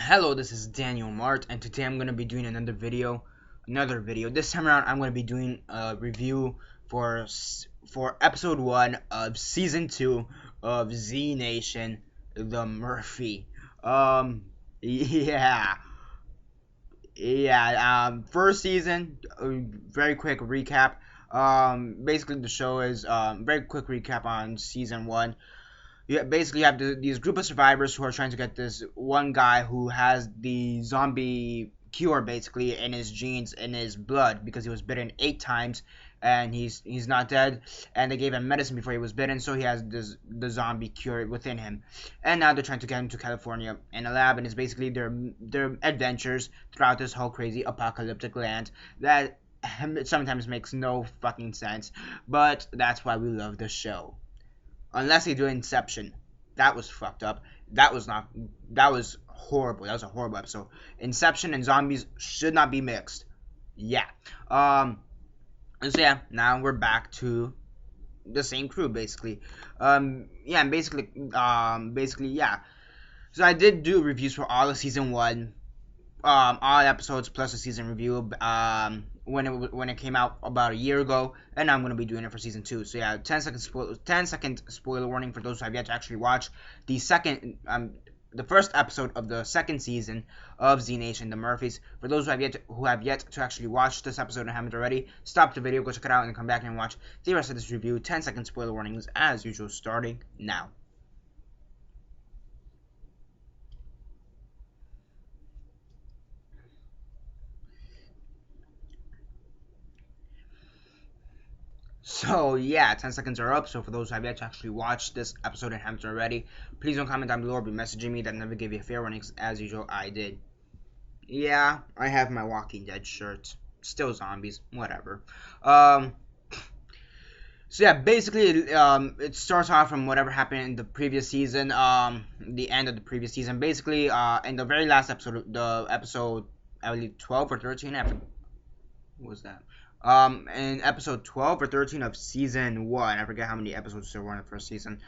Hello, this is Daniel Mart, and today I'm going to be doing another video. This time around, I'm going to be doing a review for episode 1 of season 2 of Z Nation, the Murphy. Um, yeah, first season. Very quick recap. Basically the show is very quick recap on season 1. You basically have these group of survivors who are trying to get this one guy who has the zombie cure basically in his genes, in his blood, because he was bitten 8 times and he's not dead, and they gave him medicine before he was bitten, so he has the zombie cure within him. And now they're trying to get him to California in a lab, and it's basically their adventures throughout this whole crazy apocalyptic land that sometimes makes no fucking sense, but that's why we love the show. Unless they do Inception. That was fucked up. That was horrible. That was a horrible episode. Inception and zombies should not be mixed. Yeah. So yeah, now we're back to the same crew basically. Yeah, and basically, yeah. So I did do reviews for all of season 1. All episodes plus a season review when it came out about a year ago, and now I'm going to be doing it for season 2. So yeah, 10-second spoiler warning for those who have yet to actually watch the first episode of the second season of Z Nation, the Murphys. For those who have yet to actually watch this episode and haven't already, stop the video, go check it out, and come back and watch the rest of this review. 10-second spoiler warnings as usual, starting now. So yeah, 10 seconds are up. So for those who have yet to actually watch this episode and haven't already, please don't comment down below or be messaging me. That never gave you a fair warning. As usual, I did. Yeah, I have my Walking Dead shirt. Still zombies, whatever. So yeah, basically, it starts off from whatever happened in the previous season. The end of the previous season. Basically, in the very last episode, the episode, I believe 12 or 13. What was that? In episode 12 or 13 of season 1, I forget how many episodes there were in the first season.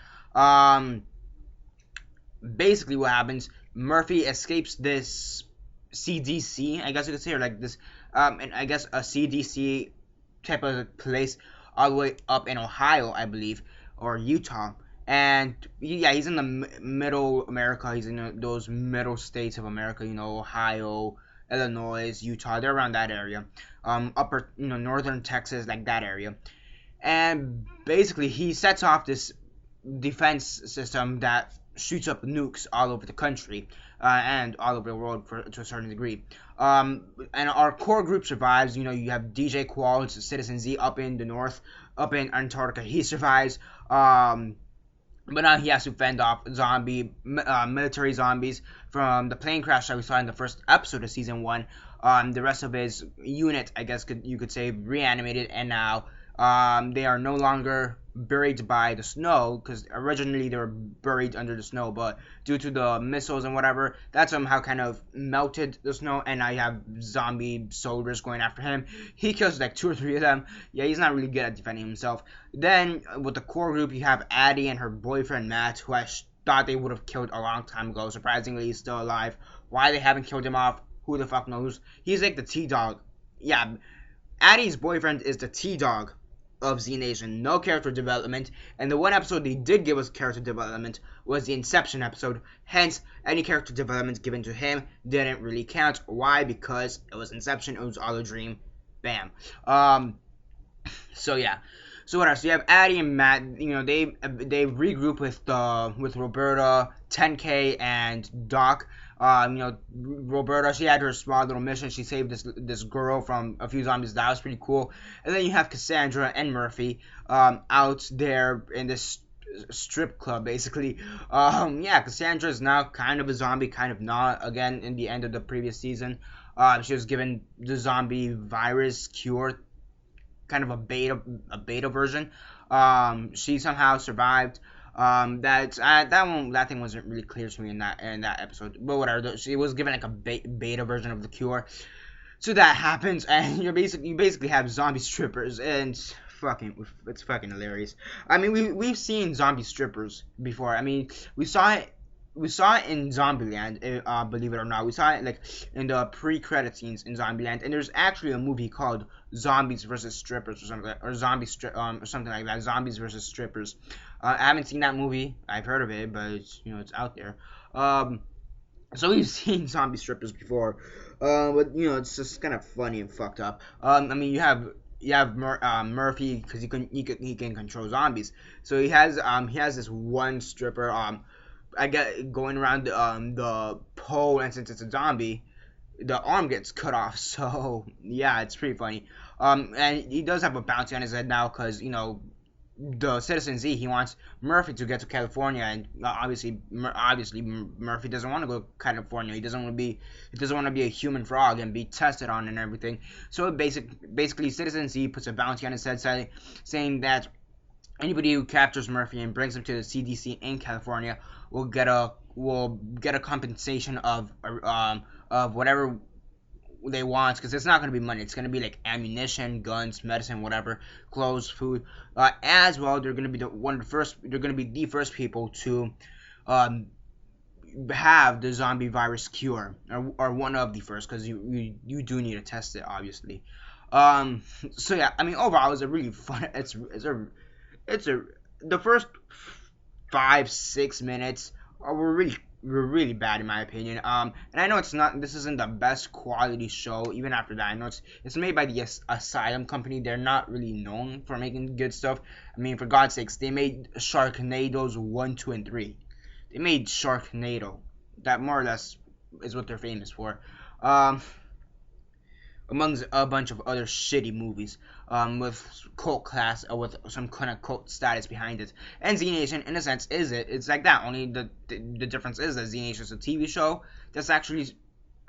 Basically what happens, Murphy escapes this CDC, I guess you could say, or like this, and I guess a CDC type of place all the way up in Ohio, I believe, or Utah. And yeah, he's in the middle America. He's in those middle states of America, Ohio, Illinois, Utah. They're around that area. Upper, northern Texas, like that area. And basically, he sets off this defense system that shoots up nukes all over the country and all over the world to a certain degree. And our core group survives. You have DJ Qualls, Citizen Z up in the north, up in Antarctica. He survives. But now he has to fend off military zombies from the plane crash that we saw in the first episode of season 1. The rest of his unit, I guess you could say, reanimated, and now they are no longer buried by the snow, because originally they were buried under the snow, but due to the missiles and whatever, that somehow kind of melted the snow, and now you have zombie soldiers going after him. He kills like 2 or 3 of them. Yeah, he's not really good at defending himself. Then with the core group, you have Addie and her boyfriend Matt, who I thought they would have killed a long time ago. Surprisingly, he's still alive. Why they haven't killed him off, who the fuck knows. He's like the T-Dog. Yeah, Addie's boyfriend is the T-Dog of Z Nation. No character development, and the one episode they did give us character development was the Inception episode. Hence, any character development given to him didn't really count. Why? Because it was Inception. It was all a dream. Bam. So yeah. So what else? You have Addie and Matt. They regroup with Roberta, 10K, and Doc. Roberta, she had her small little mission. She saved this girl from a few zombies. That was pretty cool. And then you have Cassandra and Murphy out there in this strip club, basically. Yeah, Cassandra is now kind of a zombie, kind of not. Again, in the end of the previous season, she was given the zombie virus cure, kind of a beta version. She somehow survived. That thing wasn't really clear to me in that episode, but whatever. She was given like a beta version of the cure, so that happens, and you basically have zombie strippers, and it's fucking hilarious. I mean, we've seen zombie strippers before. I mean, we saw it we saw it in Zombieland, believe it or not. We saw it like in the pre-credit scenes in Zombieland, and there's actually a movie called Zombies versus Strippers or something, or or something like that. Zombies versus Strippers. I haven't seen that movie. I've heard of it, but it's, it's out there. So we've seen zombie strippers before, but it's just kind of funny and fucked up. I mean, you have Murphy because he can control zombies. So he has this one stripper I get going around the pole, and since it's a zombie, the arm gets cut off. So yeah, it's pretty funny. And he does have a bounty on his head now because the Citizen Z, he wants Murphy to get to California, and obviously Murphy doesn't want to go to California. He doesn't want to be a human frog and be tested on and everything. So basically Citizen Z puts a bounty on his head, saying that anybody who captures Murphy and brings him to the CDC in California will get a compensation of whatever they want, because it's not going to be money. It's going to be like ammunition, guns, medicine, whatever, clothes, food. As well, they're going to be the first people to have the zombie virus cure, or one of the first, because you do need to test it, obviously. So yeah, I mean, overall, it's a really fun. It's the first 5-6 minutes were really bad in my opinion. And I know this isn't the best quality show. Even after that, I know it's made by the Asylum company. They're not really known for making good stuff. I mean, for God's sakes, they made Sharknadoes 1, 2, and 3. They made Sharknado. That more or less is what they're famous for. Amongst a bunch of other shitty movies with cult class, or with some kind of cult status behind it. And Z Nation, in a sense, it's like that. Only the difference is that Z Nation is a TV show that's actually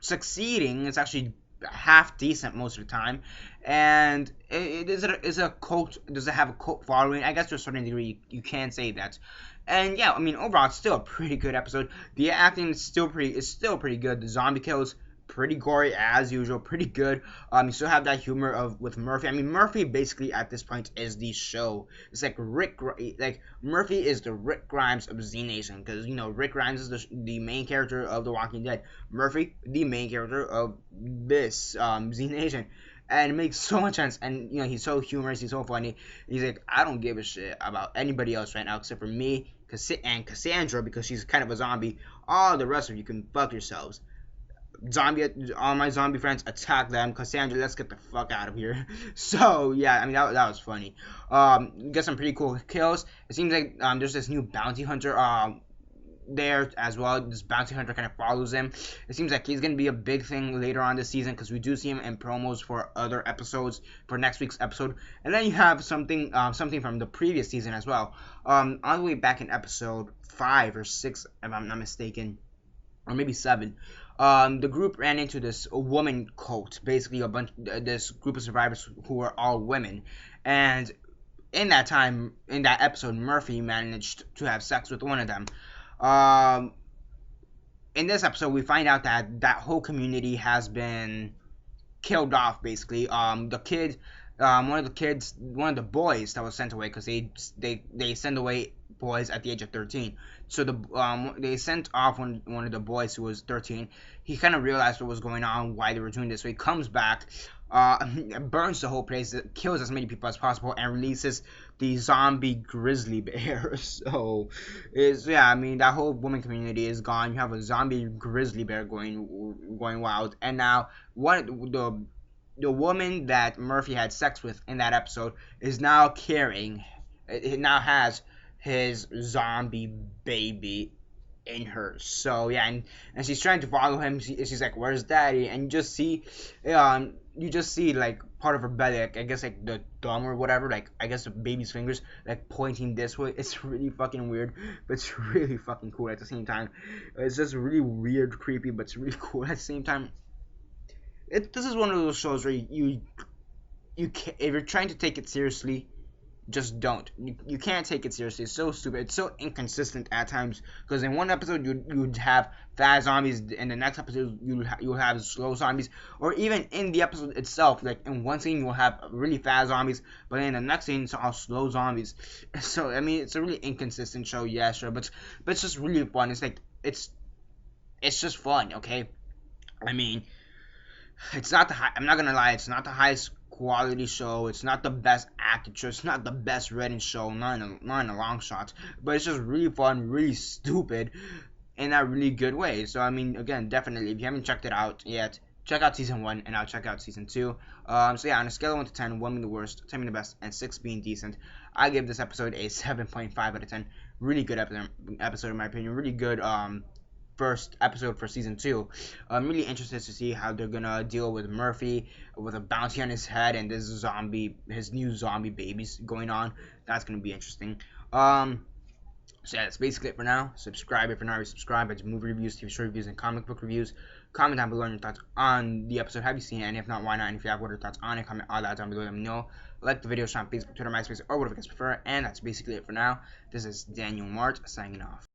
succeeding. It's actually half decent most of the time, and is a cult. Does it have a cult following? I guess to a certain degree you can say that. And yeah, I mean, overall it's still a pretty good episode. The acting is still pretty good. The zombie kills pretty gory as usual, pretty good. You still have that humor with Murphy. I mean, Murphy basically at this point is the show. It's like Murphy is the Rick Grimes of Z Nation, because Rick Grimes is the main character of The Walking Dead. Murphy, the main character of this Z Nation. And it makes so much sense, and he's so humorous, he's so funny. He's like, I don't give a shit about anybody else right now except for me, and Cassandra, because she's kind of a zombie. All the rest of you can fuck yourselves. All my zombie friends, attack them. Cassandra, let's get the fuck out of here. So yeah, I mean that was funny. Get some pretty cool kills. It seems like there's this new bounty hunter there as well. This bounty hunter kind of follows him. It seems like he's gonna be a big thing later on this season, because we do see him in promos for other episodes, for next week's episode. And then you have something from the previous season as well. All the way back in episode 5 or 6, if I'm not mistaken, or maybe 7. The group ran into this woman cult, basically this group of survivors who were all women, and in that episode, Murphy managed to have sex with one of them. In this episode, we find out that whole community has been killed off, basically. One of the boys that was sent away, because they send away boys at the age of 13. So they sent off one of the boys who was 13. He kind of realized what was going on, why they were doing this. So he comes back, burns the whole place, kills as many people as possible, and releases the zombie grizzly bear. So I mean, that whole woman community is gone. You have a zombie grizzly bear going wild, and now the woman that Murphy had sex with in that episode is now carrying. It now has his zombie baby in her. So yeah, and she's trying to follow him. She's like, "Where's Daddy?" And you just see like part of her belly, like, I guess like the thumb or whatever, like I guess the baby's fingers like pointing this way. It's really fucking weird, but it's really fucking cool at the same time. It's just really weird, creepy, but it's really cool at the same time. This is one of those shows where you can't, if you're trying to take it seriously, just don't. You can't take it seriously. It's so stupid. It's so inconsistent at times. Because in one episode you'd have fast zombies, in the next episode you'll have slow zombies, or even in the episode itself, like in one scene you'll have really fast zombies, but in the next scene it's all slow zombies. So I mean, it's a really inconsistent show, yeah, sure, but it's just really fun. It's like it's just fun, okay? I mean, it's not the high. I'm not gonna lie. It's not the highest quality show. It's not the best acted show. It's not the best written show. Not in a long shot. But it's just really fun, really stupid, in a really good way. So I mean, again, definitely, if you haven't checked it out yet, check out season 1, and I'll check out season 2. So yeah, on a scale of 1 to 10, 1 being the worst, 10 being the best, and 6 being decent, I give this episode a 7.5 out of 10. Really good episode in my opinion. Really good first episode for season 2. I'm really interested to see how they're gonna deal with Murphy with a bounty on his head and his new zombie babies going on. That's gonna be interesting. So yeah, that's basically it for now. Subscribe if you're not already subscribed. I do movie reviews, TV show reviews, and comic book reviews. Comment down below on your thoughts on the episode. Have you seen it? And if not, why not? And if you have, what are your thoughts on it? Comment all that down below. Let me know. Like the video, share on Facebook, Twitter, MySpace, or whatever you guys prefer. And that's basically it for now. This is Daniel Mart signing off.